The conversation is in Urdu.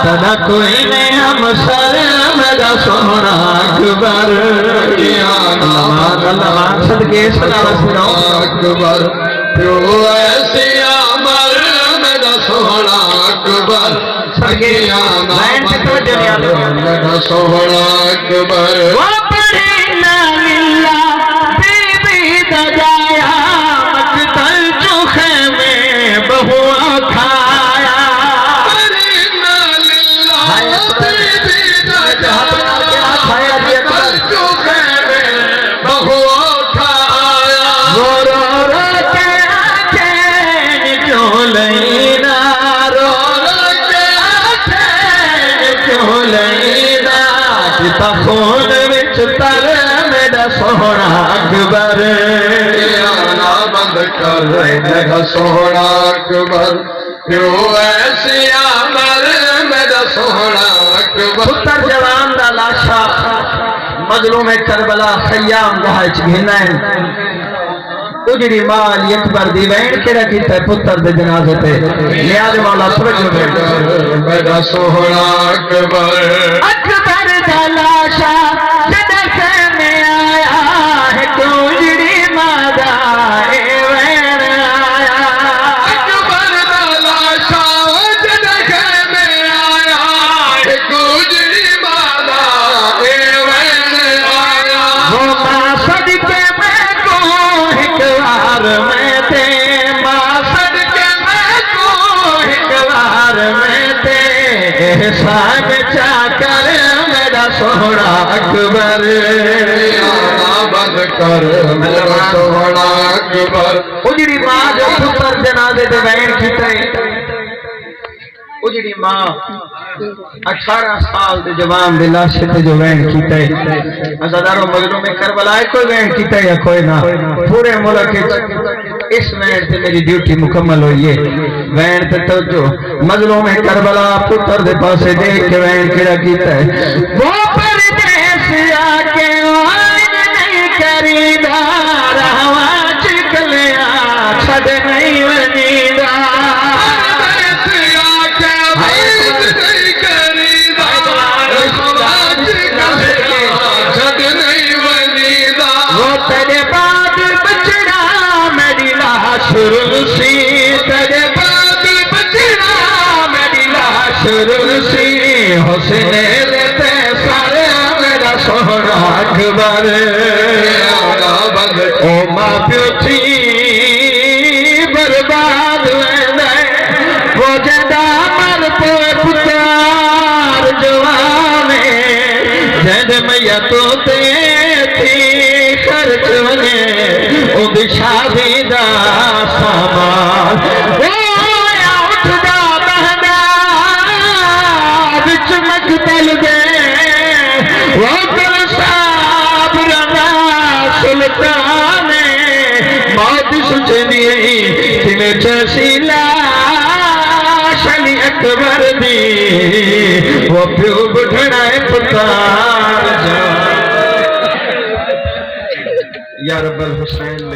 تنا کوئی نہیں ہم سر میرا سونا اکبر اللہ صدقے اکبر پیو ایسی عمر میرا سونا اکبر میرا سونا اکبر خون وچ تر میرا سونا اکبر بند کر میرا سونا اکبر پیو ایسی عمر میرا سونا اکبر پتر جوان دا لاشا مظلوم کربلا خیام گاہ چ گھنا ہے اجڑی مال اکبر دی وین کیڑا کیتا ہے پتر دے جنازے تے نیاز مولا توجہ دے میرا سونا اکبر اکبر دا لاشا صدقے میں آیا ہے اجڑی ماں دا وین آیا اکبر دا لاشا صدقے میں آیا ہے اجڑی ماں دا وین آیا وہ ماں صدقے میں کو اکبر میں تے ماں صدقے میں کو اکبر میں تے احسان چا کر میرا سونا اکبر بند کر میرا سونا اکبر اجڑی ماں جو پتر جنازے دے وین کیتے اجڑی ماں 18 سال دے جوان دے لاشے تے جو وین کیتے عزاداروں مظلوم کربلا کوئی وین کیتے یا کوئی نہ پورے ملک اس وین تے میری ڈیوٹی مکمل ہوئی ہے وین تے توجہ مظلوم کربلا پتر دے پاسے دیکھ کے وین کیڑا کیتا ہے وہ پردیس آ کے آئین نہیں کریدا رہوا چکلیا چھڈ نہیں ونیدا رسی تیرے بعد بچنا میری لاش رسی حسین لیتے سارے میرا سونا اکبر او ماں پیو تھی برباد وہ جدا مر پوئے پتار جوانے جد میا تو تھی خرچ ونے او دی شادی دا سامان اویا اٹھ دا بہنا بچ مقتل دے وہ کل صاحب رنا سلطان موت سچنی تمہیں چسیلا شلی اکبر دی وہ پیو بڑھنا ہے پتار جا یا رب الحسین